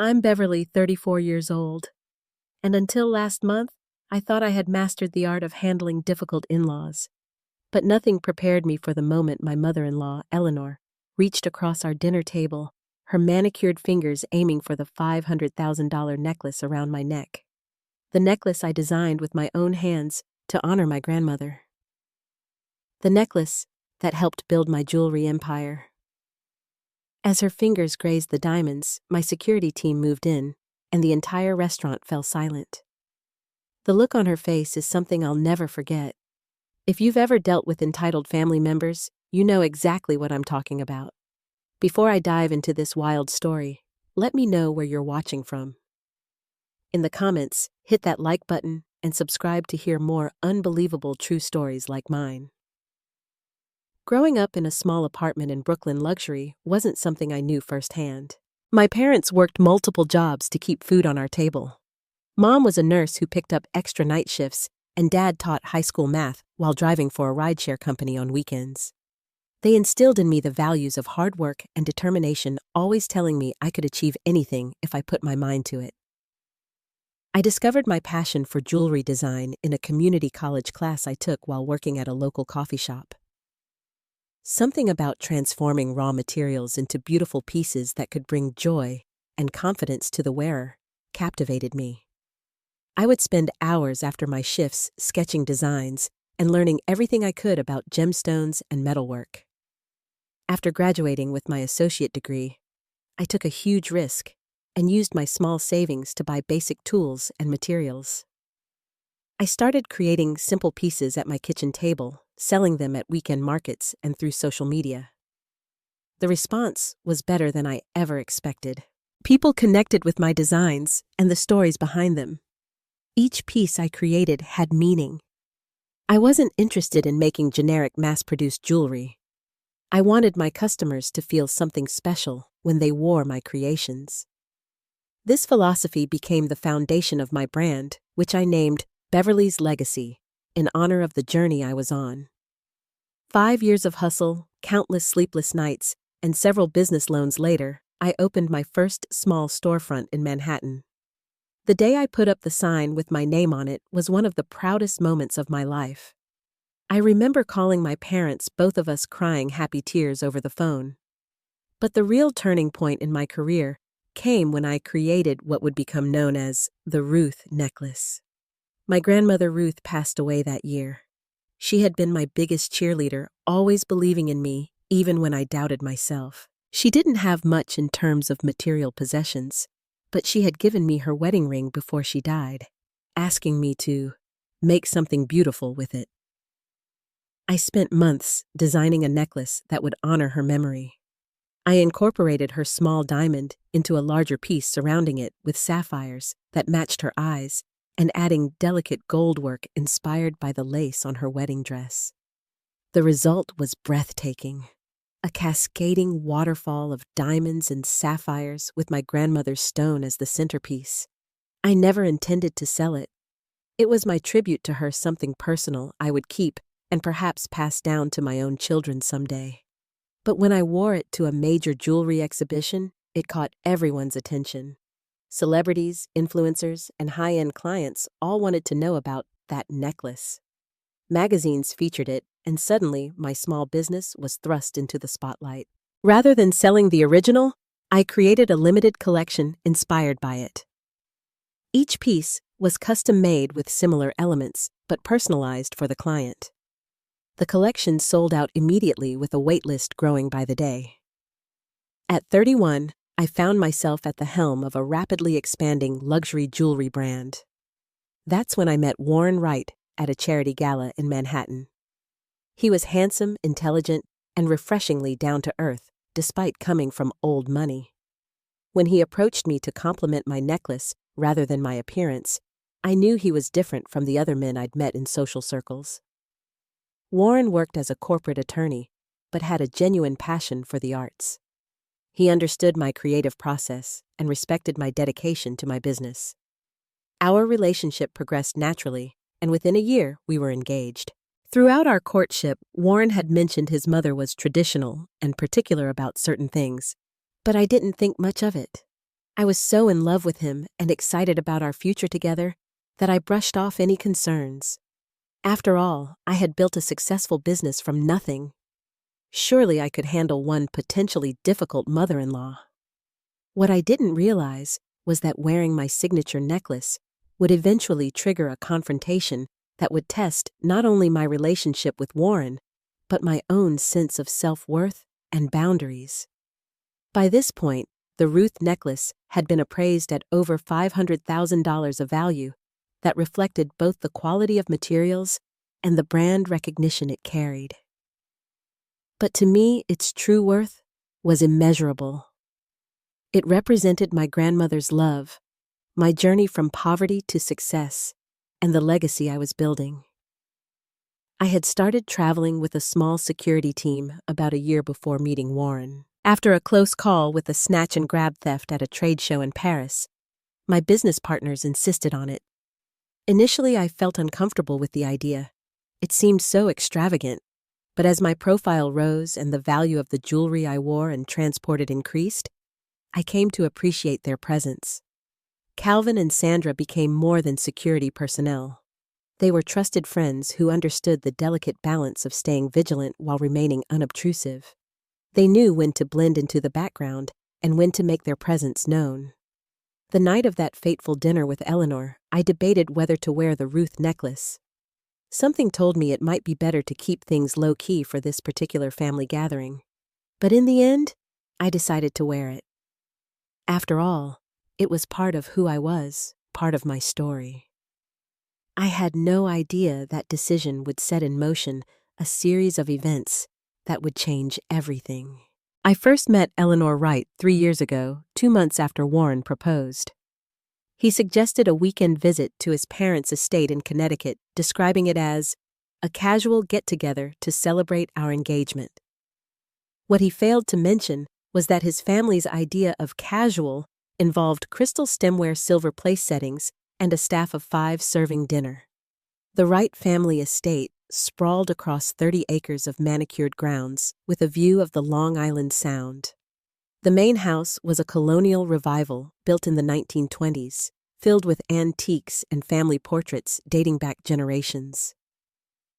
I'm Beverly, 34 years old, and until last month, I thought I had mastered the art of handling difficult in-laws. But nothing prepared me for the moment my mother-in-law, Eleanor, reached across our dinner table, her manicured fingers aiming for the $500,000 necklace around my neck. The necklace I designed with my own hands to honor my grandmother. The necklace that helped build my jewelry empire. As her fingers grazed the diamonds, my security team moved in, and the entire restaurant fell silent. The look on her face is something I'll never forget. If you've ever dealt with entitled family members, you know exactly what I'm talking about. Before I dive into this wild story, let me know where you're watching from. In the comments, hit that like button and subscribe to hear more unbelievable true stories like mine. Growing up in a small apartment in Brooklyn, luxury wasn't something I knew firsthand. My parents worked multiple jobs to keep food on our table. Mom was a nurse who picked up extra night shifts, and Dad taught high school math while driving for a rideshare company on weekends. They instilled in me the values of hard work and determination, always telling me I could achieve anything if I put my mind to it. I discovered my passion for jewelry design in a community college class I took while working at a local coffee shop. Something about transforming raw materials into beautiful pieces that could bring joy and confidence to the wearer captivated me. I would spend hours after my shifts sketching designs and learning everything I could about gemstones and metalwork. After graduating with my associate degree, I took a huge risk and used my small savings to buy basic tools and materials. I started creating simple pieces at my kitchen table, selling them at weekend markets and through social media. The response was better than I ever expected. People connected with my designs and the stories behind them. Each piece I created had meaning. I wasn't interested in making generic mass-produced jewelry. I wanted my customers to feel something special when they wore my creations. This philosophy became the foundation of my brand, which I named Beverly's Legacy, in honor of the journey I was on. 5 years of hustle, countless sleepless nights, and several business loans later, I opened my first small storefront in Manhattan. The day I put up the sign with my name on it was one of the proudest moments of my life. I remember calling my parents, both of us crying happy tears over the phone. But the real turning point in my career came when I created what would become known as the Ruth necklace. My grandmother Ruth passed away that year. She had been my biggest cheerleader, always believing in me, even when I doubted myself. She didn't have much in terms of material possessions, but she had given me her wedding ring before she died, asking me to make something beautiful with it. I spent months designing a necklace that would honor her memory. I incorporated her small diamond into a larger piece surrounding it with sapphires that matched her eyes, and adding delicate gold work inspired by the lace on her wedding dress. The result was breathtaking. A cascading waterfall of diamonds and sapphires with my grandmother's stone as the centerpiece. I never intended to sell it. It was my tribute to her, something personal I would keep and perhaps pass down to my own children someday. But when I wore it to a major jewelry exhibition, it caught everyone's attention. Celebrities, influencers, and high-end clients all wanted to know about that necklace. Magazines featured it, and suddenly my small business was thrust into the spotlight. Rather than selling the original, I created a limited collection inspired by it. Each piece was custom-made with similar elements, but personalized for the client. The collection sold out immediately, with a waitlist growing by the day. At 31, I found myself at the helm of a rapidly expanding luxury jewelry brand. That's when I met Warren Wright at a charity gala in Manhattan. He was handsome, intelligent, and refreshingly down-to-earth, despite coming from old money. When he approached me to compliment my necklace rather than my appearance, I knew he was different from the other men I'd met in social circles. Warren worked as a corporate attorney, but had a genuine passion for the arts. He understood my creative process and respected my dedication to my business. Our relationship progressed naturally, and within a year, we were engaged. Throughout our courtship, Warren had mentioned his mother was traditional and particular about certain things, but I didn't think much of it. I was so in love with him and excited about our future together that I brushed off any concerns. After all, I had built a successful business from nothing. Surely I could handle one potentially difficult mother-in-law. What I didn't realize was that wearing my signature necklace would eventually trigger a confrontation that would test not only my relationship with Warren, but my own sense of self-worth and boundaries. By this point, the Ruth necklace had been appraised at over $500,000 of value that reflected both the quality of materials and the brand recognition it carried. But to me, its true worth was immeasurable. It represented my grandmother's love, my journey from poverty to success, and the legacy I was building. I had started traveling with a small security team about a year before meeting Warren. After a close call with a snatch and grab theft at a trade show in Paris, my business partners insisted on it. Initially, I felt uncomfortable with the idea. It seemed so extravagant, but as my profile rose and the value of the jewelry I wore and transported increased, I came to appreciate their presence. Calvin and Sandra became more than security personnel. They were trusted friends who understood the delicate balance of staying vigilant while remaining unobtrusive. They knew when to blend into the background and when to make their presence known. The night of that fateful dinner with Eleanor, I debated whether to wear the Ruth necklace. Something told me it might be better to keep things low-key for this particular family gathering. But in the end, I decided to wear it. After all, it was part of who I was, part of my story. I had no idea that decision would set in motion a series of events that would change everything. I first met Eleanor Wright 3 years ago, 2 months after Warren proposed. He suggested a weekend visit to his parents' estate in Connecticut, describing it as a casual get-together to celebrate our engagement. What he failed to mention was that his family's idea of casual involved crystal stemware silver place settings and a staff of 5 serving dinner. The Wright family estate sprawled across 30 acres of manicured grounds with a view of the Long Island Sound. The main house was a colonial revival built in the 1920s, filled with antiques and family portraits dating back generations.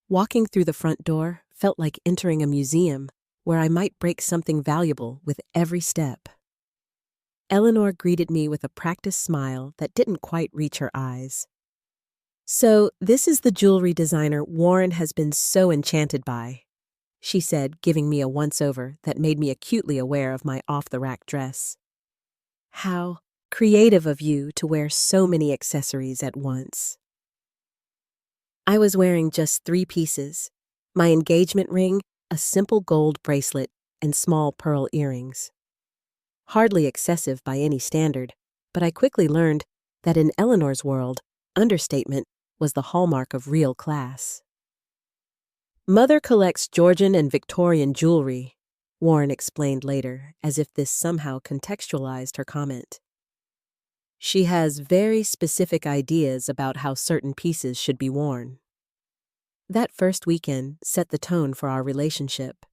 Walking through the front door felt like entering a museum where I might break something valuable with every step. Eleanor greeted me with a practiced smile that didn't quite reach her eyes. "So, this is the jewelry designer Warren has been so enchanted by," she said, giving me a once-over that made me acutely aware of my off-the-rack dress. "How creative of you to wear so many accessories at once." I was wearing just 3 pieces: my engagement ring, a simple gold bracelet, and small pearl earrings. Hardly excessive by any standard, but I quickly learned that in Eleanor's world, understatement was the hallmark of real class. "Mother collects Georgian and Victorian jewelry," Warren explained later, as if this somehow contextualized her comment. "She has very specific ideas about how certain pieces should be worn." That first weekend set the tone for our relationship.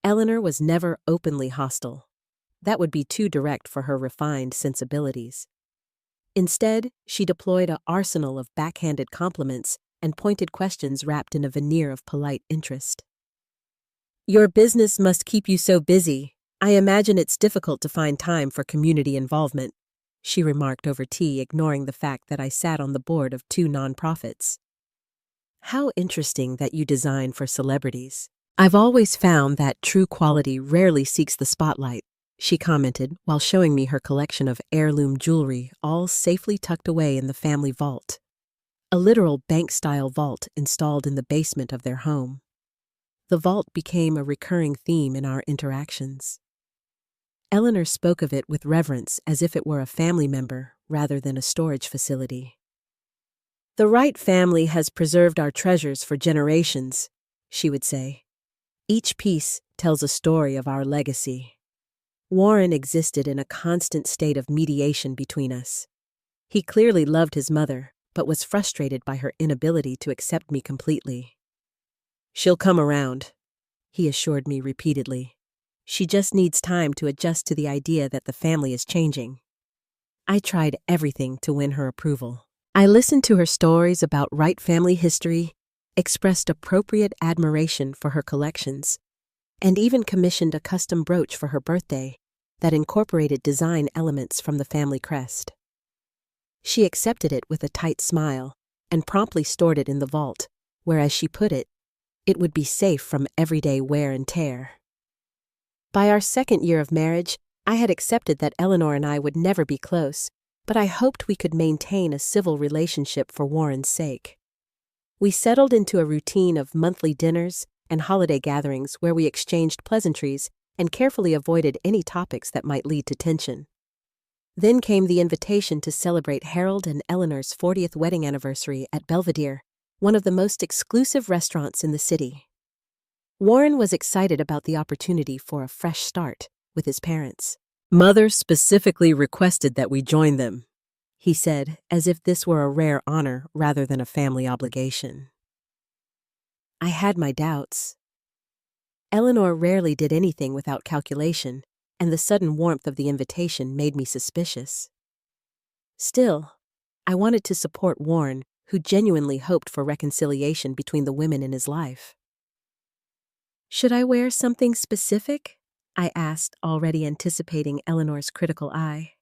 Eleanor was never openly hostile. That would be too direct for her refined sensibilities. Instead, she deployed an arsenal of backhanded compliments and pointed questions wrapped in a veneer of polite interest. "Your business must keep you so busy. I imagine it's difficult to find time for community involvement," she remarked over tea, ignoring the fact that I sat on the board of 2 nonprofits. "How interesting that you design for celebrities. I've always found that true quality rarely seeks the spotlight," she commented while showing me her collection of heirloom jewelry, all safely tucked away in the family vault. A literal bank-style vault installed in the basement of their home. The vault became a recurring theme in our interactions. Eleanor spoke of it with reverence as if it were a family member rather than a storage facility. "The Wright family has preserved our treasures for generations," she would say. "Each piece tells a story of our legacy." Warren existed in a constant state of mediation between us. He clearly loved his mother, but was frustrated by her inability to accept me completely. "She'll come around," he assured me repeatedly. "She just needs time to adjust to the idea that the family is changing." I tried everything to win her approval. I listened to her stories about Wright family history, expressed appropriate admiration for her collections, and even commissioned a custom brooch for her birthday that incorporated design elements from the family crest. She accepted it with a tight smile and promptly stored it in the vault, where, as she put it, it would be safe from everyday wear and tear. By our second year of marriage, I had accepted that Eleanor and I would never be close, but I hoped we could maintain a civil relationship for Warren's sake. We settled into a routine of monthly dinners and holiday gatherings where we exchanged pleasantries and carefully avoided any topics that might lead to tension. Then came the invitation to celebrate Harold and Eleanor's 40th wedding anniversary at Belvedere, one of the most exclusive restaurants in the city. Warren was excited about the opportunity for a fresh start with his parents. "Mother specifically requested that we join them," he said, as if this were a rare honor rather than a family obligation. I had my doubts. Eleanor rarely did anything without calculation, and the sudden warmth of the invitation made me suspicious. Still, I wanted to support Warren, who genuinely hoped for reconciliation between the women in his life. "Should I wear something specific?" I asked, already anticipating Eleanor's critical eye.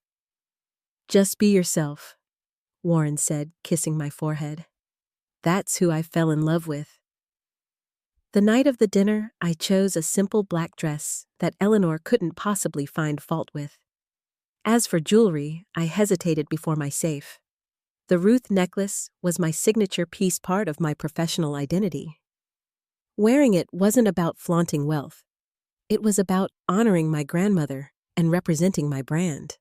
"Just be yourself," Warren said, kissing my forehead. "That's who I fell in love with." The night of the dinner, I chose a simple black dress that Eleanor couldn't possibly find fault with. As for jewelry, I hesitated before my safe. The Ruth necklace was my signature piece, part of my professional identity. Wearing it wasn't about flaunting wealth. It was about honoring my grandmother and representing my brand.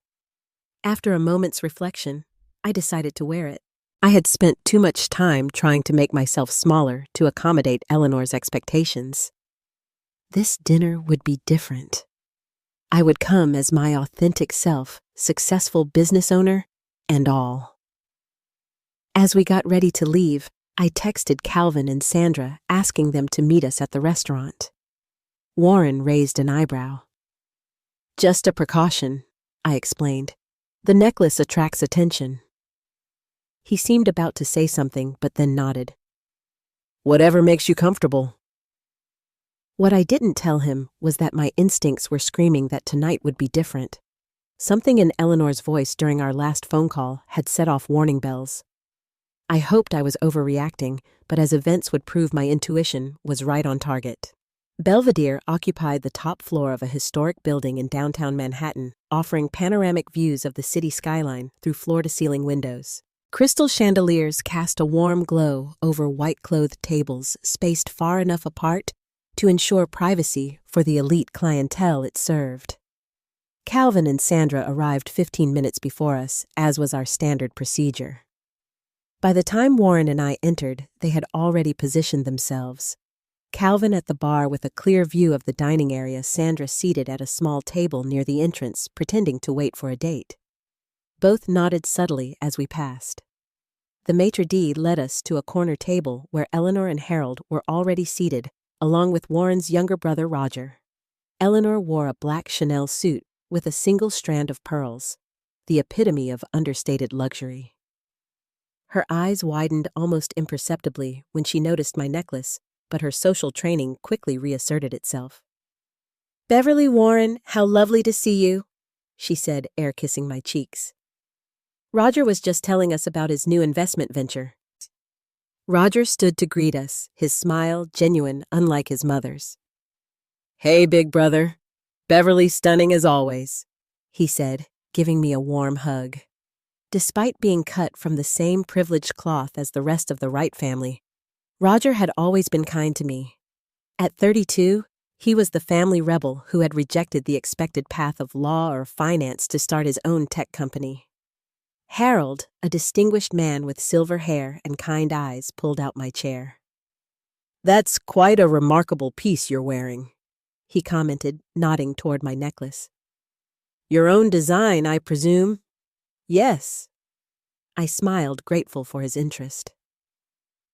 After a moment's reflection, I decided to wear it. I had spent too much time trying to make myself smaller to accommodate Eleanor's expectations. This dinner would be different. I would come as my authentic self, successful business owner, and all. As we got ready to leave, I texted Calvin and Sandra asking them to meet us at the restaurant. Warren raised an eyebrow. "Just a precaution," I explained. "The necklace attracts attention." He seemed about to say something, but then nodded. "Whatever makes you comfortable." What I didn't tell him was that my instincts were screaming that tonight would be different. Something in Eleanor's voice during our last phone call had set off warning bells. I hoped I was overreacting, but as events would prove, my intuition was right on target. Belvedere occupied the top floor of a historic building in downtown Manhattan, offering panoramic views of the city skyline through floor-to-ceiling windows. Crystal chandeliers cast a warm glow over white-clothed tables spaced far enough apart to ensure privacy for the elite clientele it served. Calvin and Sandra arrived 15 minutes before us, as was our standard procedure. By the time Warren and I entered, they had already positioned themselves. Calvin at the bar with a clear view of the dining area, Sandra seated at a small table near the entrance, pretending to wait for a date. Both nodded subtly as we passed. The maitre d' led us to a corner table where Eleanor and Harold were already seated, along with Warren's younger brother, Roger. Eleanor wore a black Chanel suit with a single strand of pearls, the epitome of understated luxury. Her eyes widened almost imperceptibly when she noticed my necklace, but her social training quickly reasserted itself. "Beverly Warren, how lovely to see you," she said, air-kissing my cheeks. "Roger was just telling us about his new investment venture." Roger stood to greet us, his smile genuine, unlike his mother's. "Hey, big brother. Beverly stunning as always," he said, giving me a warm hug. Despite being cut from the same privileged cloth as the rest of the Wright family, Roger had always been kind to me. At 32, he was the family rebel who had rejected the expected path of law or finance to start his own tech company. Harold, a distinguished man with silver hair and kind eyes, pulled out my chair. "That's quite a remarkable piece you're wearing," he commented, nodding toward my necklace. "Your own design, I presume?" "Yes." I smiled, grateful for his interest.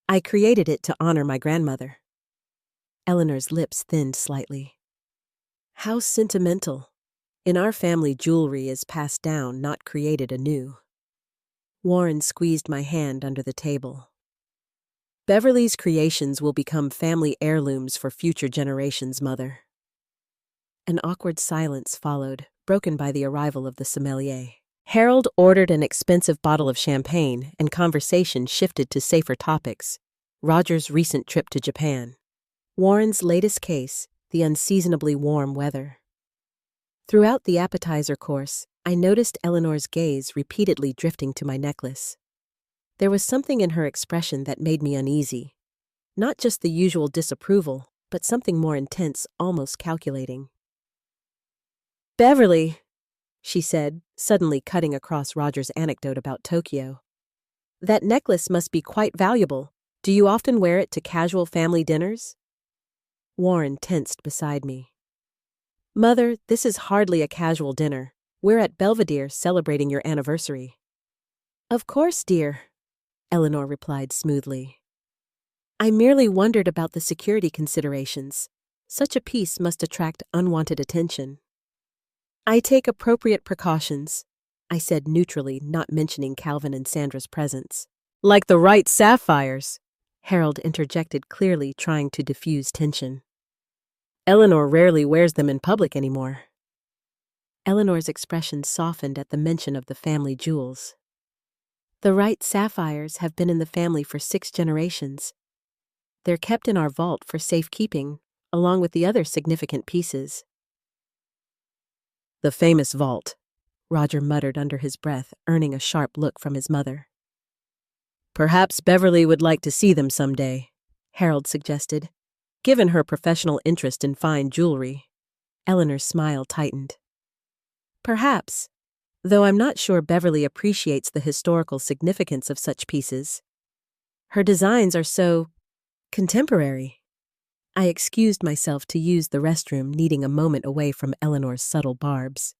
"I created it to honor my grandmother." Eleanor's lips thinned slightly. "How sentimental." In our family, jewelry is passed down, not created anew. Warren squeezed my hand under the table. Beverly's creations will become family heirlooms for future generations, Mother. An awkward silence followed, broken by the arrival of the sommelier. Harold ordered an expensive bottle of champagne, and conversation shifted to safer topics. Roger's recent trip to Japan. Warren's latest case, the unseasonably warm weather. Throughout the appetizer course, I noticed Eleanor's gaze repeatedly drifting to my necklace. There was something in her expression that made me uneasy. Not just the usual disapproval, but something more intense, almost calculating. "Beverly," she said, suddenly cutting across Roger's anecdote about Tokyo. "That necklace must be quite valuable. Do you often wear it to casual family dinners?" Warren tensed beside me. "Mother, this is hardly a casual dinner. We're at Belvedere celebrating your anniversary." "Of course, dear," Eleanor replied smoothly. "I merely wondered about the security considerations. Such a piece must attract unwanted attention." "I take appropriate precautions," I said neutrally, not mentioning Calvin and Sandra's presence. "Like the right sapphires," Harold interjected, clearly trying to diffuse tension. "Eleanor rarely wears them in public anymore." Eleanor's expression softened at the mention of the family jewels. "The right sapphires have been in the family for 6 generations. They're kept in our vault for safekeeping, along with the other significant pieces." "The famous vault," Roger muttered under his breath, earning a sharp look from his mother. "Perhaps Beverly would like to see them someday," Harold suggested. Given her professional interest in fine jewelry, Eleanor's smile tightened. "Perhaps, though I'm not sure Beverly appreciates the historical significance of such pieces. Her designs are so contemporary." I excused myself to use the restroom, needing a moment away from Eleanor's subtle barbs.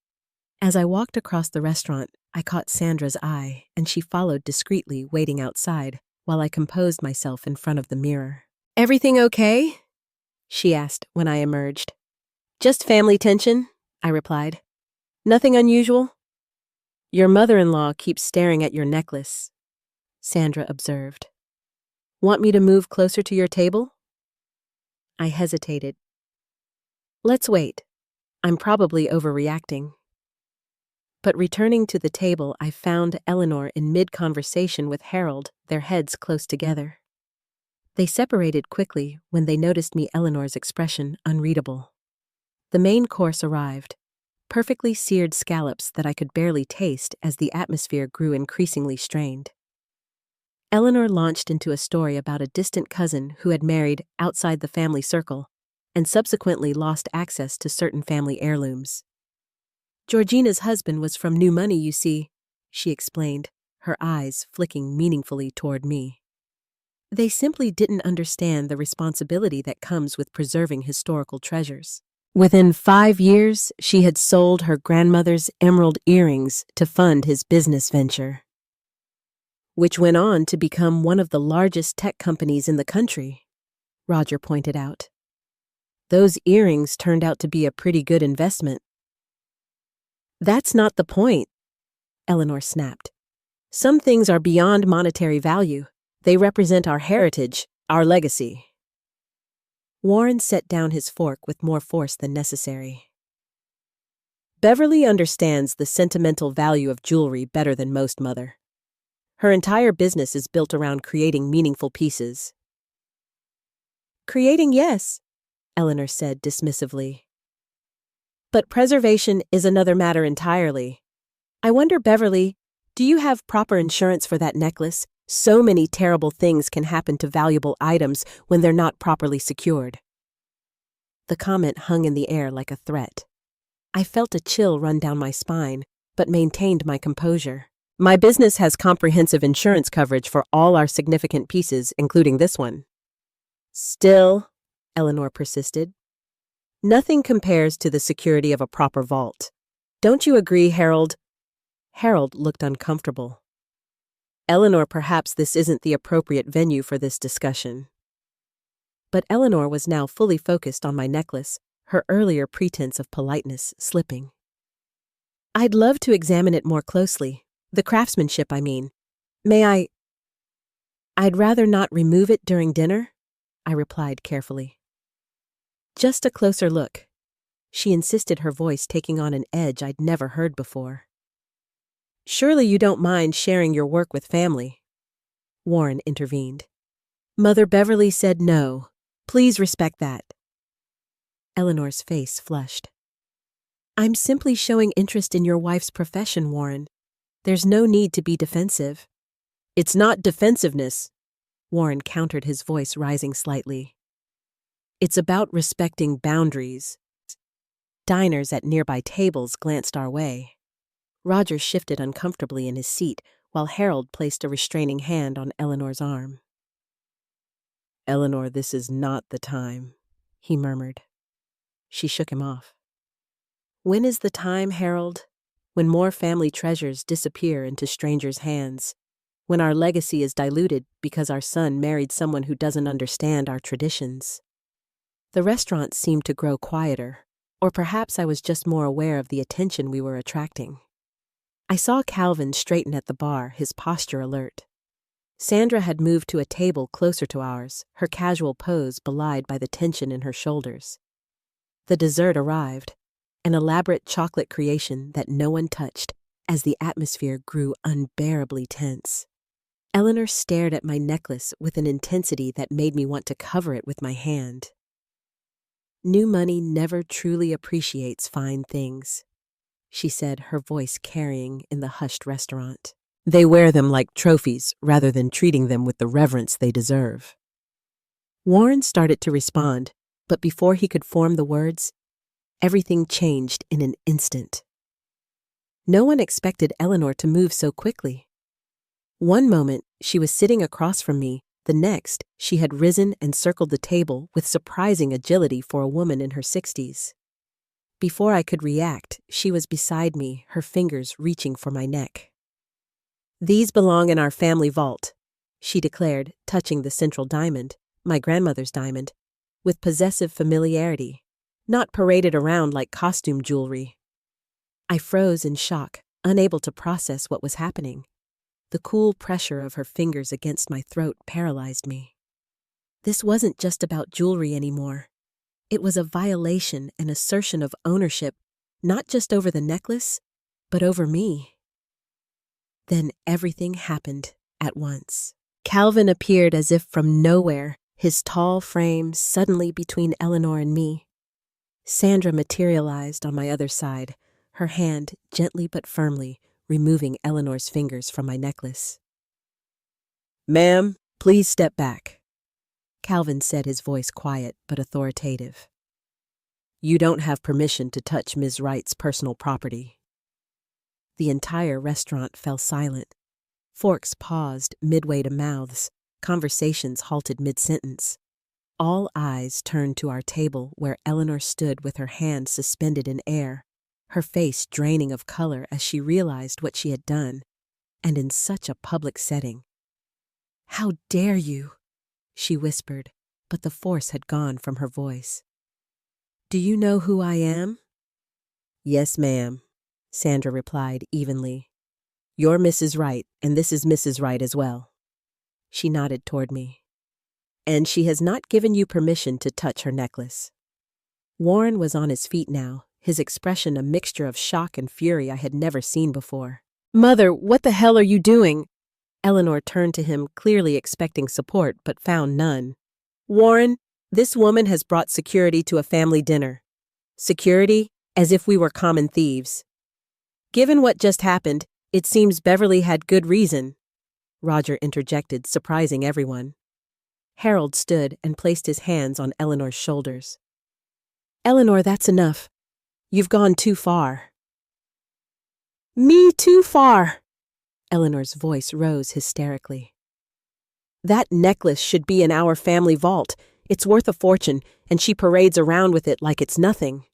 As I walked across the restaurant, I caught Sandra's eye, and she followed discreetly, waiting outside, while I composed myself in front of the mirror. "Everything okay?" she asked when I emerged. "Just family tension," I replied. "Nothing unusual?" "Your mother-in-law keeps staring at your necklace," Sandra observed. "Want me to move closer to your table?" I hesitated. "Let's wait. I'm probably overreacting." But returning to the table, I found Eleanor in mid-conversation with Harold, their heads close together. They separated quickly when they noticed me, Eleanor's expression unreadable. The main course arrived, perfectly seared scallops that I could barely taste as the atmosphere grew increasingly strained. Eleanor launched into a story about a distant cousin who had married outside the family circle and subsequently lost access to certain family heirlooms. "Georgina's husband was from New Money, you see," she explained, her eyes flicking meaningfully toward me. "They simply didn't understand the responsibility that comes with preserving historical treasures. Within 5 years, she had sold her grandmother's emerald earrings to fund his business venture, which went on to become one of the largest tech companies in the country," Roger pointed out. "Those earrings turned out to be a pretty good investment." "That's not the point," Eleanor snapped. "Some things are beyond monetary value. They represent our heritage, our legacy." Warren set down his fork with more force than necessary. "Beverly understands the sentimental value of jewelry better than most, Mother. Her entire business is built around creating meaningful pieces." "Creating, yes," Eleanor said dismissively. "But preservation is another matter entirely. I wonder, Beverly, do you have proper insurance for that necklace? So many terrible things can happen to valuable items when they're not properly secured." The comment hung in the air like a threat. I felt a chill run down my spine, but maintained my composure. "My business has comprehensive insurance coverage for all our significant pieces, including this one." "Still," Eleanor persisted, "nothing compares to the security of a proper vault. Don't you agree, Harold?" Harold looked uncomfortable. "Eleanor, perhaps this isn't the appropriate venue for this discussion." But Eleanor was now fully focused on my necklace, her earlier pretense of politeness slipping. I'd love to examine it more closely. The craftsmanship, I mean. May I? I'd rather not remove it during dinner, I replied carefully. Just a closer look. She insisted, her voice taking on an edge I'd never heard before. Surely you don't mind sharing your work with family? Warren intervened. Mother Beverly said no. Please respect that. Eleanor's face flushed. I'm simply showing interest in your wife's profession, Warren. There's no need to be defensive. It's not defensiveness, Warren countered, his voice rising slightly. It's about respecting boundaries. Diners at nearby tables glanced our way. Roger shifted uncomfortably in his seat while Harold placed a restraining hand on Eleanor's arm. Eleanor, this is not the time, he murmured. She shook him off. When is the time, Harold? When more family treasures disappear into strangers' hands. When our legacy is diluted because our son married someone who doesn't understand our traditions. The restaurant seemed to grow quieter, or perhaps I was just more aware of the attention we were attracting. I saw Calvin straighten at the bar, his posture alert. Sandra had moved to a table closer to ours, her casual pose belied by the tension in her shoulders. The dessert arrived, an elaborate chocolate creation that no one touched as the atmosphere grew unbearably tense. Eleanor stared at my necklace with an intensity that made me want to cover it with my hand. New money never truly appreciates fine things, she said, her voice carrying in the hushed restaurant. They wear them like trophies rather than treating them with the reverence they deserve. Warren started to respond, but before he could form the words, everything changed in an instant. No one expected Eleanor to move so quickly. One moment, she was sitting across from me. The next, she had risen and circled the table with surprising agility for a woman in her 60s. Before I could react, she was beside me, her fingers reaching for my neck. These belong in our family vault, she declared, touching the central diamond, my grandmother's diamond, with possessive familiarity, not paraded around like costume jewelry. I froze in shock, unable to process what was happening. The cool pressure of her fingers against my throat paralyzed me. This wasn't just about jewelry anymore. It was a violation and assertion of ownership, not just over the necklace, but over me. Then everything happened at once. Calvin appeared as if from nowhere, his tall frame suddenly between Eleanor and me. Sandra materialized on my other side, her hand gently but firmly removing Eleanor's fingers from my necklace. Ma'am, please step back, Calvin said, his voice quiet but authoritative. You don't have permission to touch Ms. Wright's personal property. The entire restaurant fell silent. Forks paused midway to mouths. Conversations halted mid-sentence. All eyes turned to our table where Eleanor stood with her hand suspended in air, her face draining of color as she realized what she had done, and in such a public setting. How dare you? She whispered, but the force had gone from her voice. Do you know who I am? Yes, ma'am, Sandra replied evenly. You're Mrs. Wright, and this is Mrs. Wright as well. She nodded toward me. And she has not given you permission to touch her necklace. Warren was on his feet now, his expression a mixture of shock and fury I had never seen before. Mother, what the hell are you doing? Eleanor turned to him, clearly expecting support, but found none. Warren, this woman has brought security to a family dinner. Security, as if we were common thieves. Given what just happened, it seems Beverly had good reason, Roger interjected, surprising everyone. Harold stood and placed his hands on Eleanor's shoulders. Eleanor, that's enough. You've gone too far. Me too far, Eleanor's voice rose hysterically. That necklace should be in our family vault. It's worth a fortune, and she parades around with it like it's nothing.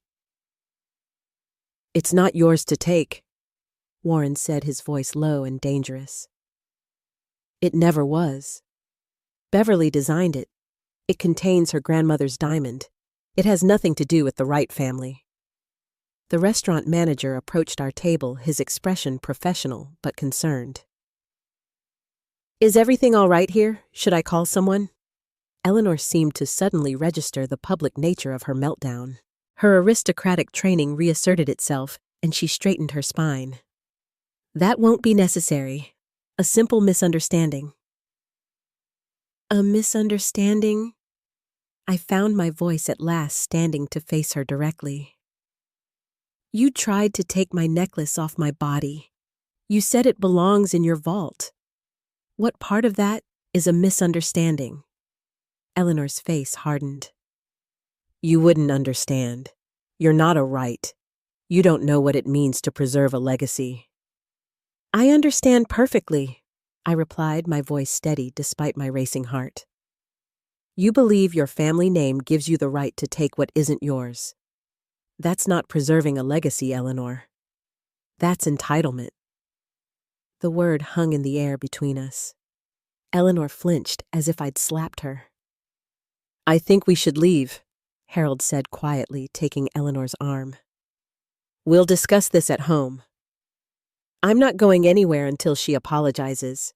It's not yours to take, Warren said, his voice low and dangerous. It never was. Beverly designed it. It contains her grandmother's diamond. It has nothing to do with the Wright family. The restaurant manager approached our table, his expression professional but concerned. "Is everything all right here? Should I call someone?" Eleanor seemed to suddenly register the public nature of her meltdown. Her aristocratic training reasserted itself, and she straightened her spine. "That won't be necessary. A simple misunderstanding." "A misunderstanding?" I found my voice at last, standing to face her directly. "You tried to take my necklace off my body. You said it belongs in your vault. What part of that is a misunderstanding?" Eleanor's face hardened. "You wouldn't understand. You're not a right. You don't know what it means to preserve a legacy." "I understand perfectly," I replied, my voice steady despite my racing heart. "You believe your family name gives you the right to take what isn't yours. That's not preserving a legacy, Eleanor. That's entitlement." The word hung in the air between us. Eleanor flinched as if I'd slapped her. "I think we should leave," Harold said quietly, taking Eleanor's arm. "We'll discuss this at home." "I'm not going anywhere until she apologizes,"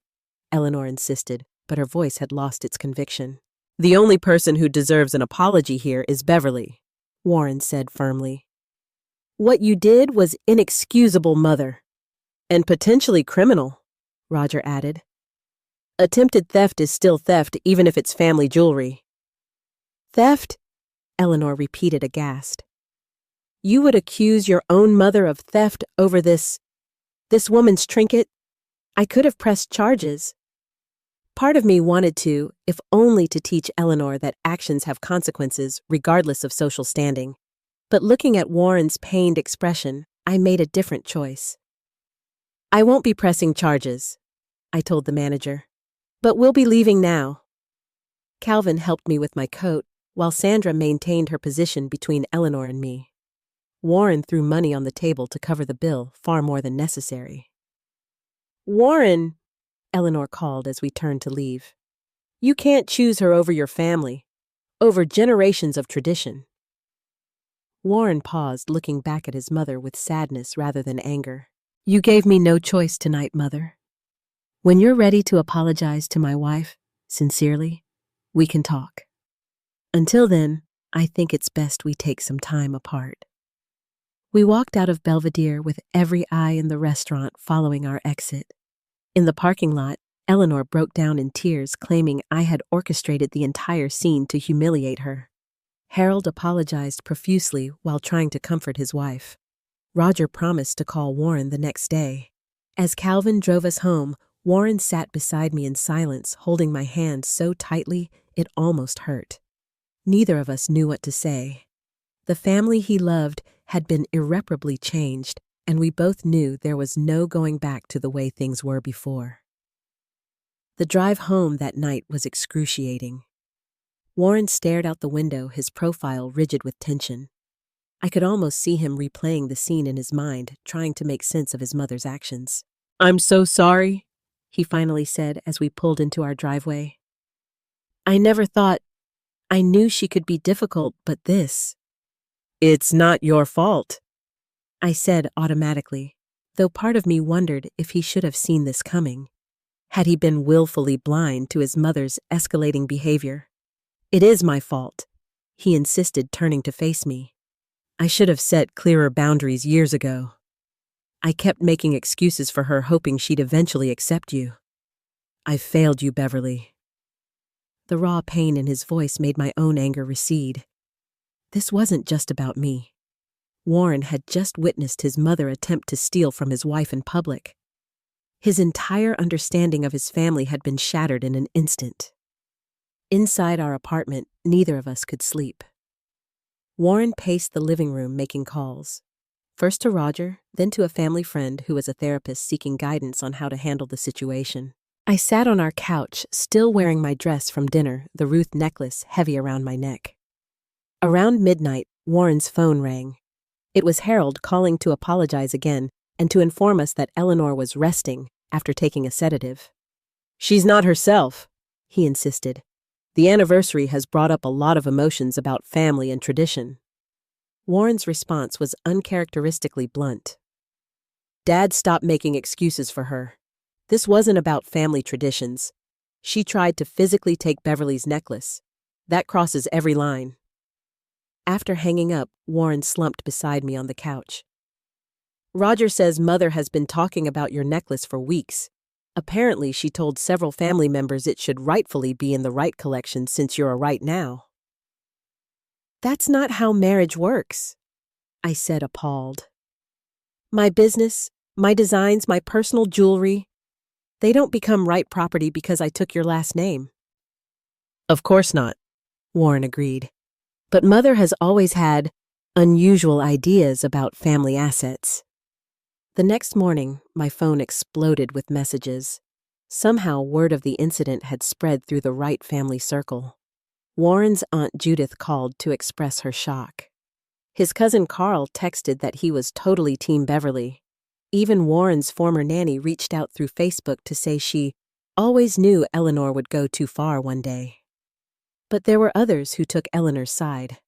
Eleanor insisted, but her voice had lost its conviction. "The only person who deserves an apology here is Beverly," Warren said firmly. "What you did was inexcusable, Mother. And potentially criminal," Roger added. "Attempted theft is still theft, even if it's family jewelry." "Theft?" Eleanor repeated aghast. "You would accuse your own mother of theft over this woman's trinket? I could have pressed charges." Part of me wanted to, if only to teach Eleanor that actions have consequences regardless of social standing. But looking at Warren's pained expression, I made a different choice. "I won't be pressing charges," I told the manager. "But we'll be leaving now." Calvin helped me with my coat, while Sandra maintained her position between Eleanor and me. Warren threw money on the table to cover the bill, far more than necessary. "Warren," Eleanor called as we turned to leave. "You can't choose her over your family, over generations of tradition." Warren paused, looking back at his mother with sadness rather than anger. "You gave me no choice tonight, Mother. When you're ready to apologize to my wife, sincerely, we can talk. Until then, I think it's best we take some time apart." We walked out of Belvedere with every eye in the restaurant following our exit. In the parking lot, Eleanor broke down in tears, claiming I had orchestrated the entire scene to humiliate her. Harold apologized profusely while trying to comfort his wife. Roger promised to call Warren the next day. As Calvin drove us home, Warren sat beside me in silence, holding my hand so tightly it almost hurt. Neither of us knew what to say. The family he loved had been irreparably changed, and we both knew there was no going back to the way things were before. The drive home that night was excruciating. Warren stared out the window, his profile rigid with tension. I could almost see him replaying the scene in his mind, trying to make sense of his mother's actions. "I'm so sorry," he finally said as we pulled into our driveway. "I never thought. I knew she could be difficult, but this." "It's not your fault," I said automatically, though part of me wondered if he should have seen this coming. Had he been willfully blind to his mother's escalating behavior? "It is my fault," he insisted, turning to face me. "I should have set clearer boundaries years ago. I kept making excuses for her, hoping she'd eventually accept you. I failed you, Beverly." The raw pain in his voice made my own anger recede. This wasn't just about me. Warren had just witnessed his mother attempt to steal from his wife in public. His entire understanding of his family had been shattered in an instant. Inside our apartment, neither of us could sleep. Warren paced the living room, making calls. First to Roger, then to a family friend who was a therapist seeking guidance on how to handle the situation. I sat on our couch, still wearing my dress from dinner, the Ruth necklace heavy around my neck. Around midnight, Warren's phone rang. It was Harold calling to apologize again and to inform us that Eleanor was resting after taking a sedative. "She's not herself," he insisted. "The anniversary has brought up a lot of emotions about family and tradition." Warren's response was uncharacteristically blunt. Dad stopped making excuses for her. This wasn't about family traditions. She tried to physically take Beverly's necklace. That crosses every line. After hanging up, Warren slumped beside me on the couch. Roger says Mother has been talking about your necklace for weeks. Apparently, she told several family members it should rightfully be in the right collection since you're a right now. That's not how marriage works, I said, appalled. My business, my designs, my personal jewelry, they don't become right property because I took your last name. Of course not, Warren agreed. But Mother has always had unusual ideas about family assets. The next morning, my phone exploded with messages. Somehow, word of the incident had spread through the Wright family circle. Warren's Aunt Judith called to express her shock. His cousin Carl texted that he was totally Team Beverly. Even Warren's former nanny reached out through Facebook to say she always knew Eleanor would go too far one day. But there were others who took Eleanor's side.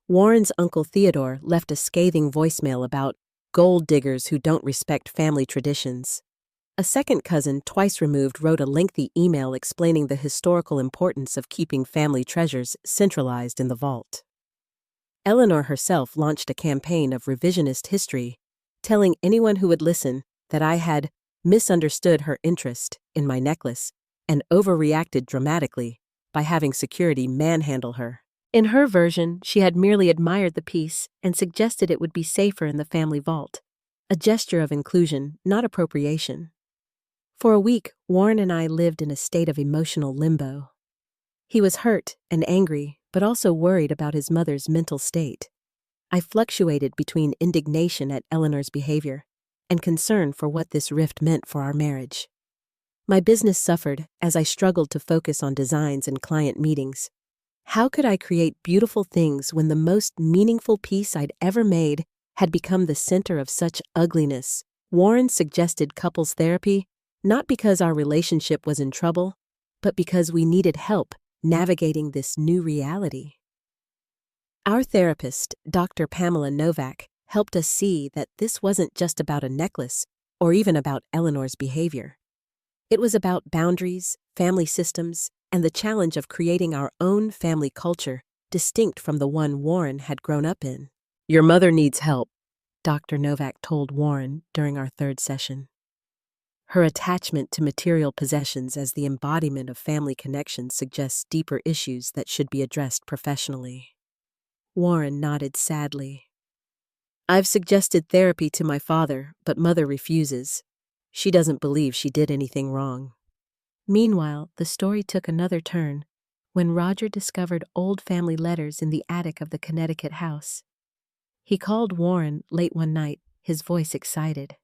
Warren's Uncle Theodore left a scathing voicemail about gold diggers who don't respect family traditions. A second cousin, twice removed, wrote a lengthy email explaining the historical importance of keeping family treasures centralized in the vault. Eleanor herself launched a campaign of revisionist history, telling anyone who would listen that I had misunderstood her interest in my necklace and overreacted dramatically by having security manhandle her. In her version, she had merely admired the piece and suggested it would be safer in the family vault, a gesture of inclusion, not appropriation. For a week, Warren and I lived in a state of emotional limbo. He was hurt and angry, but also worried about his mother's mental state. I fluctuated between indignation at Eleanor's behavior and concern for what this rift meant for our marriage. My business suffered as I struggled to focus on designs and client meetings. How could I create beautiful things when the most meaningful piece I'd ever made had become the center of such ugliness? Warren suggested couples therapy, not because our relationship was in trouble, but because we needed help navigating this new reality. Our therapist, Dr. Pamela Novak, helped us see that this wasn't just about a necklace or even about Eleanor's behavior. It was about boundaries, family systems, and the challenge of creating our own family culture distinct from the one Warren had grown up in. Your mother needs help, Dr. Novak told Warren during our third session. Her attachment to material possessions as the embodiment of family connections suggests deeper issues that should be addressed professionally. Warren nodded sadly. I've suggested therapy to my father, but Mother refuses. She doesn't believe she did anything wrong. Meanwhile, the story took another turn when Roger discovered old family letters in the attic of the Connecticut house. He called Warren late one night, his voice excited.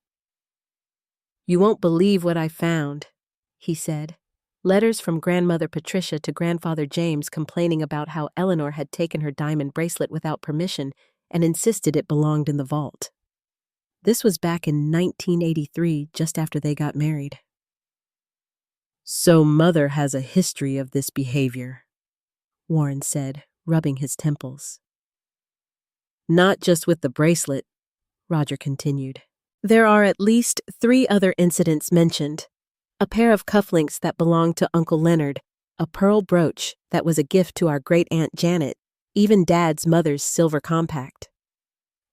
You won't believe what I found, he said. Letters from grandmother Patricia to grandfather James complaining about how Eleanor had taken her diamond bracelet without permission and insisted it belonged in the vault. This was back in 1983, just after they got married. So Mother has a history of this behavior, Warren said, rubbing his temples. Not just with the bracelet, Roger continued. There are at least 3 other incidents mentioned. A pair of cufflinks that belonged to Uncle Leonard, a pearl brooch that was a gift to our great-aunt Janet, even Dad's mother's silver compact.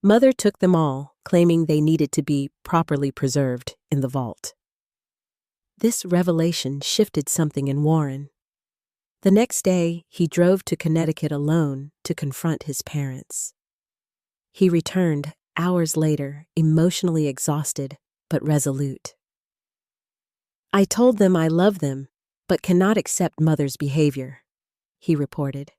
Mother took them all, claiming they needed to be properly preserved in the vault. This revelation shifted something in Warren. The next day, he drove to Connecticut alone to confront his parents. He returned hours later, emotionally exhausted but resolute. I told them I love them, but cannot accept Mother's behavior, he reported.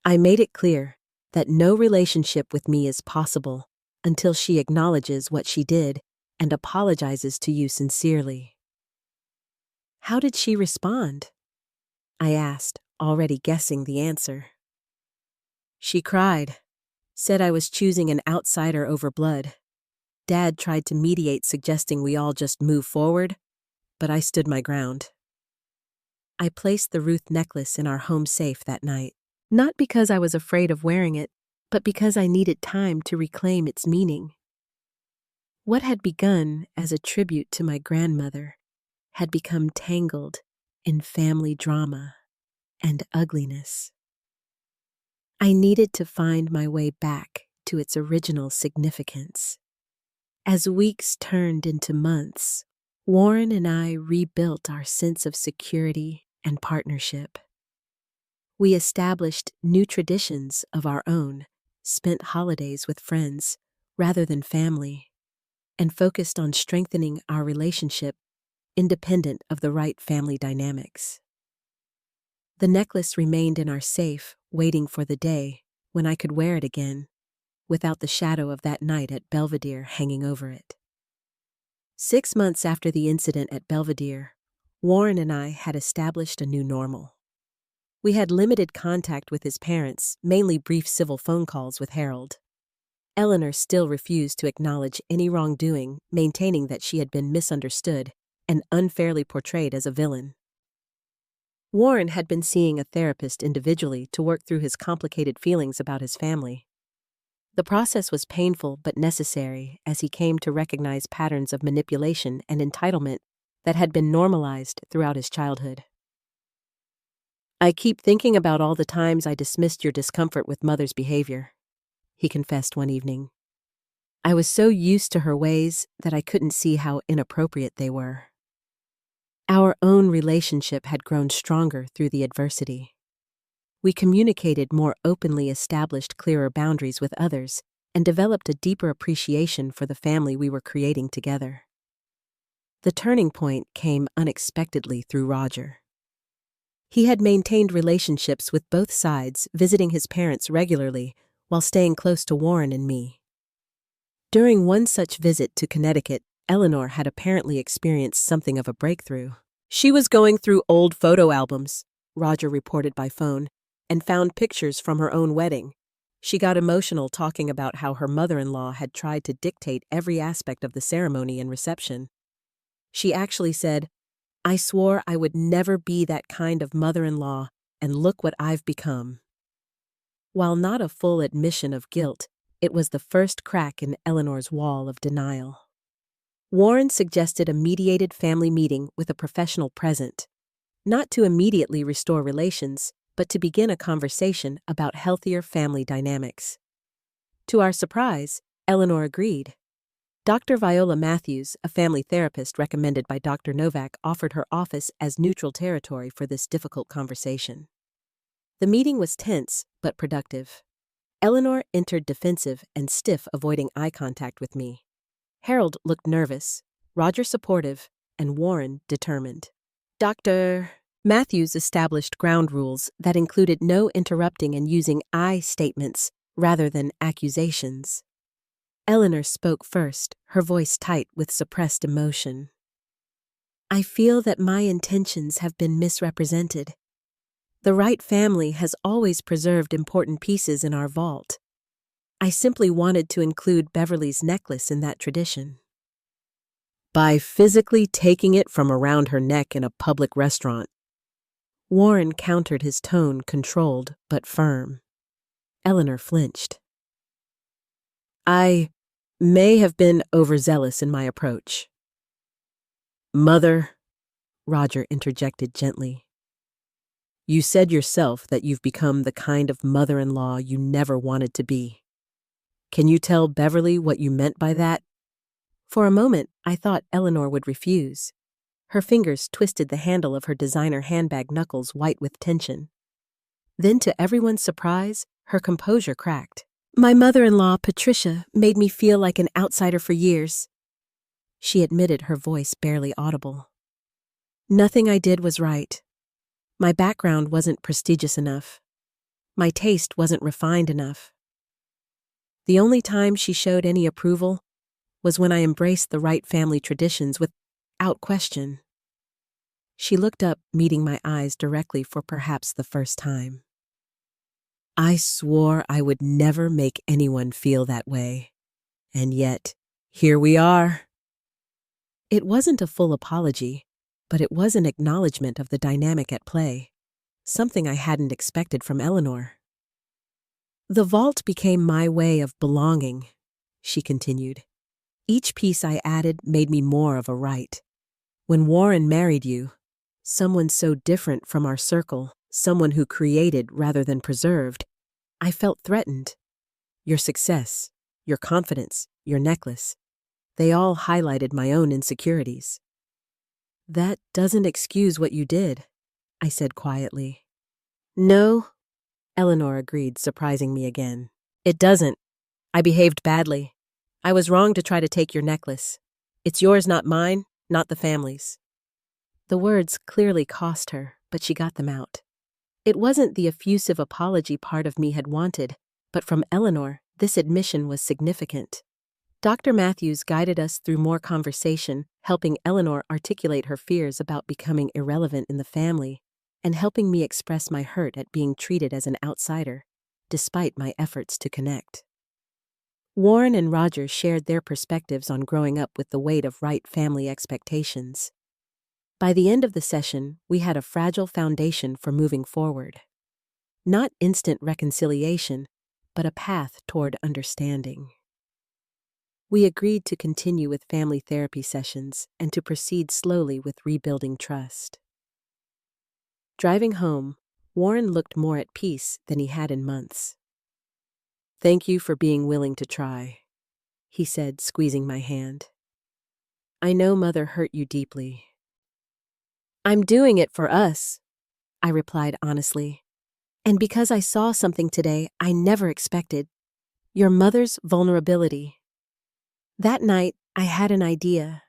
I made it clear that no relationship with me is possible until she acknowledges what she did and apologizes to you sincerely. How did she respond? I asked, already guessing the answer. She cried, said I was choosing an outsider over blood. Dad tried to mediate, suggesting we all just move forward, but I stood my ground. I placed the Ruth necklace in our home safe that night, not because I was afraid of wearing it, but because I needed time to reclaim its meaning. What had begun as a tribute to my grandmother had become tangled in family drama and ugliness. I needed to find my way back to its original significance. As weeks turned into months, Warren and I rebuilt our sense of security and partnership. We established new traditions of our own, spent holidays with friends rather than family, and focused on strengthening our relationship independent of the right family dynamics. The necklace remained in our safe, waiting for the day when I could wear it again, without the shadow of that night at Belvedere hanging over it. 6 months after the incident at Belvedere, Warren and I had established a new normal. We had limited contact with his parents, mainly brief civil phone calls with Harold. Eleanor still refused to acknowledge any wrongdoing, maintaining that she had been misunderstood and unfairly portrayed as a villain. Warren had been seeing a therapist individually to work through his complicated feelings about his family. The process was painful but necessary as he came to recognize patterns of manipulation and entitlement that had been normalized throughout his childhood. "I keep thinking about all the times I dismissed your discomfort with Mother's behavior," he confessed one evening. "I was so used to her ways that I couldn't see how inappropriate they were." Our own relationship had grown stronger through the adversity. We communicated more openly, established clearer boundaries with others, and developed a deeper appreciation for the family we were creating together. The turning point came unexpectedly through Roger. He had maintained relationships with both sides, visiting his parents regularly while staying close to Warren and me. During one such visit to Connecticut, Eleanor had apparently experienced something of a breakthrough. She was going through old photo albums, Roger reported by phone, and found pictures from her own wedding. She got emotional talking about how her mother-in-law had tried to dictate every aspect of the ceremony and reception. She actually said, "I swore I would never be that kind of mother-in-law, and look what I've become." While not a full admission of guilt, it was the first crack in Eleanor's wall of denial. Warren suggested a mediated family meeting with a professional present, not to immediately restore relations, but to begin a conversation about healthier family dynamics. To our surprise, Eleanor agreed. Dr. Viola Matthews, a family therapist recommended by Dr. Novak, offered her office as neutral territory for this difficult conversation. The meeting was tense but productive. Eleanor entered defensive and stiff, avoiding eye contact with me. Harold looked nervous, Roger supportive, and Warren determined. Dr. Matthews established ground rules that included no interrupting and using I statements rather than accusations. Eleanor spoke first, her voice tight with suppressed emotion. "I feel that my intentions have been misrepresented. The right family has always preserved important pieces in our vault. I simply wanted to include Beverly's necklace in that tradition." "By physically taking it from around her neck in a public restaurant." Warren countered, his tone controlled but firm. Eleanor flinched. "I may have been overzealous in my approach." "Mother," Roger interjected gently, "you said yourself that you've become the kind of mother-in-law you never wanted to be. Can you tell Beverly what you meant by that?" For a moment, I thought Eleanor would refuse. Her fingers twisted the handle of her designer handbag, knuckles white with tension. Then, to everyone's surprise, her composure cracked. "My mother-in-law, Patricia, made me feel like an outsider for years," she admitted, her voice barely audible. "Nothing I did was right. My background wasn't prestigious enough. My taste wasn't refined enough. The only time she showed any approval was when I embraced the right family traditions without question." She looked up, meeting my eyes directly for perhaps the first time. "I swore I would never make anyone feel that way. And yet, here we are." It wasn't a full apology, but it was an acknowledgement of the dynamic at play, something I hadn't expected from Eleanor. The vault became my way of belonging, she continued. Each piece I added made me more of a right. When Warren married you, someone so different from our circle, someone who created rather than preserved, I felt threatened. Your success, your confidence, your necklace, they all highlighted my own insecurities. That doesn't excuse what you did, I said quietly. No, Eleanor agreed, surprising me again. It doesn't. I behaved badly. I was wrong to try to take your necklace. It's yours, not mine, not the family's. The words clearly cost her, but she got them out. It wasn't the effusive apology part of me had wanted, but from Eleanor, this admission was significant. Dr. Matthews guided us through more conversation, helping Eleanor articulate her fears about becoming irrelevant in the family, and helping me express my hurt at being treated as an outsider, despite my efforts to connect. Warren and Roger shared their perspectives on growing up with the weight of right family expectations. By the end of the session, we had a fragile foundation for moving forward. Not instant reconciliation, but a path toward understanding. We agreed to continue with family therapy sessions and to proceed slowly with rebuilding trust. Driving home, Warren looked more at peace than he had in months. Thank you for being willing to try, he said, squeezing my hand. I know Mother hurt you deeply. I'm doing it for us, I replied honestly. And because I saw something today I never expected, your mother's vulnerability. That night, I had an idea.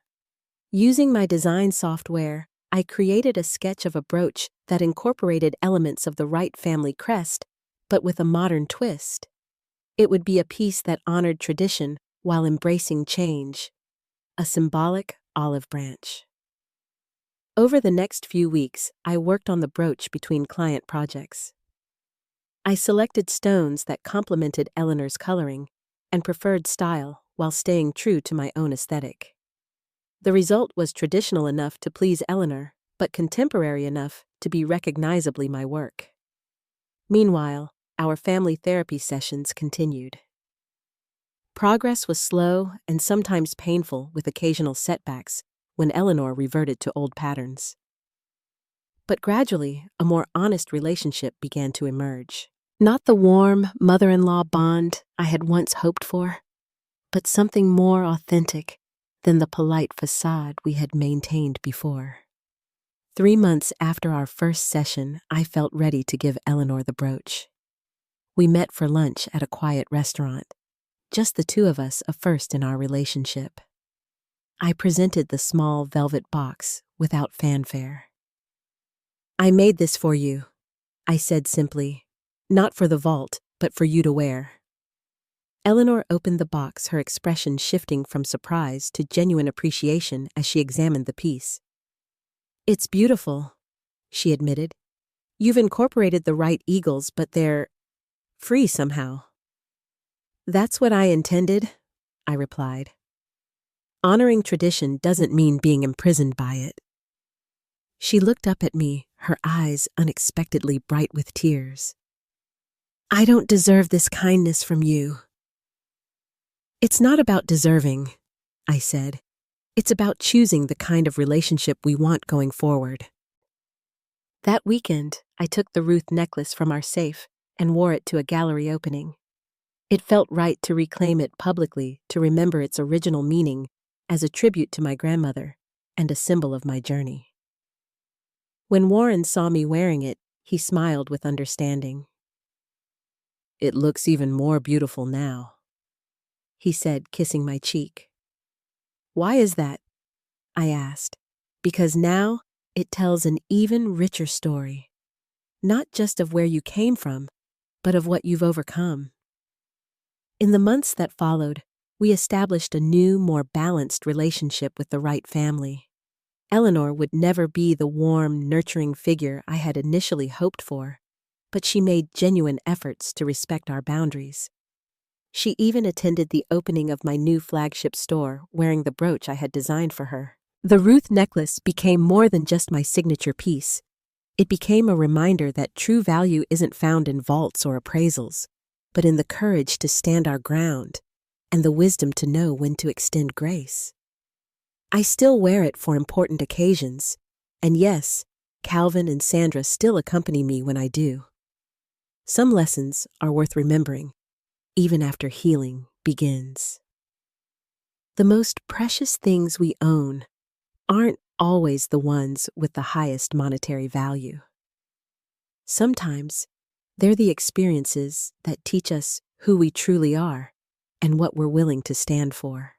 Using my design software, I created a sketch of a brooch that incorporated elements of the Wright family crest, but with a modern twist. It would be a piece that honored tradition while embracing change. A symbolic olive branch. Over the next few weeks, I worked on the brooch between client projects. I selected stones that complemented Eleanor's coloring and preferred style while staying true to my own aesthetic. The result was traditional enough to please Eleanor, but contemporary enough to be recognizably my work. Meanwhile, our family therapy sessions continued. Progress was slow and sometimes painful, with occasional setbacks when Eleanor reverted to old patterns. But gradually, a more honest relationship began to emerge. Not the warm mother-in-law bond I had once hoped for, but something more authentic than the polite facade we had maintained before. 3 months after our first session, I felt ready to give Eleanor the brooch. We met for lunch at a quiet restaurant, just the two of us, a first in our relationship. I presented the small velvet box without fanfare. I made this for you, I said simply, not for the vault, but for you to wear. Eleanor opened the box, her expression shifting from surprise to genuine appreciation as she examined the piece. It's beautiful, she admitted. You've incorporated the right eagles, but they're free somehow. That's what I intended, I replied. Honoring tradition doesn't mean being imprisoned by it. She looked up at me, her eyes unexpectedly bright with tears. I don't deserve this kindness from you. It's not about deserving, I said. It's about choosing the kind of relationship we want going forward. That weekend, I took the Ruth necklace from our safe and wore it to a gallery opening. It felt right to reclaim it publicly, to remember its original meaning as a tribute to my grandmother and a symbol of my journey. When Warren saw me wearing it, he smiled with understanding. It looks even more beautiful now, he said, kissing my cheek. Why is that? I asked. Because now it tells an even richer story, not just of where you came from, but of what you've overcome. In the months that followed, we established a new, more balanced relationship with the Wright family. Eleanor would never be the warm, nurturing figure I had initially hoped for, but she made genuine efforts to respect our boundaries. She even attended the opening of my new flagship store, wearing the brooch I had designed for her. The Ruth necklace became more than just my signature piece. It became a reminder that true value isn't found in vaults or appraisals, but in the courage to stand our ground and the wisdom to know when to extend grace. I still wear it for important occasions, and yes, Calvin and Sandra still accompany me when I do. Some lessons are worth remembering, even after healing begins. The most precious things we own aren't always the ones with the highest monetary value. Sometimes they're the experiences that teach us who we truly are and what we're willing to stand for.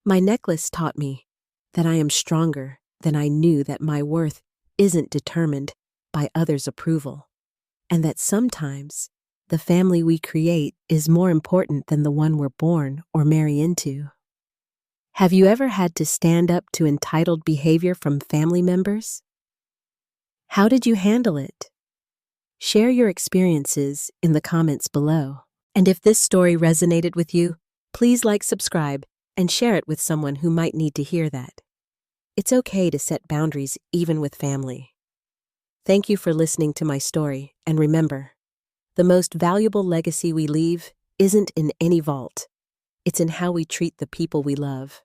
My necklace taught me that I am stronger than I knew, that my worth isn't determined by others' approval, and that sometimes the family we create is more important than the one we're born or marry into. Have you ever had to stand up to entitled behavior from family members? How did you handle it? Share your experiences in the comments below. And if this story resonated with you, please like, subscribe, and share it with someone who might need to hear that. It's okay to set boundaries even with family. Thank you for listening to my story, and remember, the most valuable legacy we leave isn't in any vault. It's in how we treat the people we love.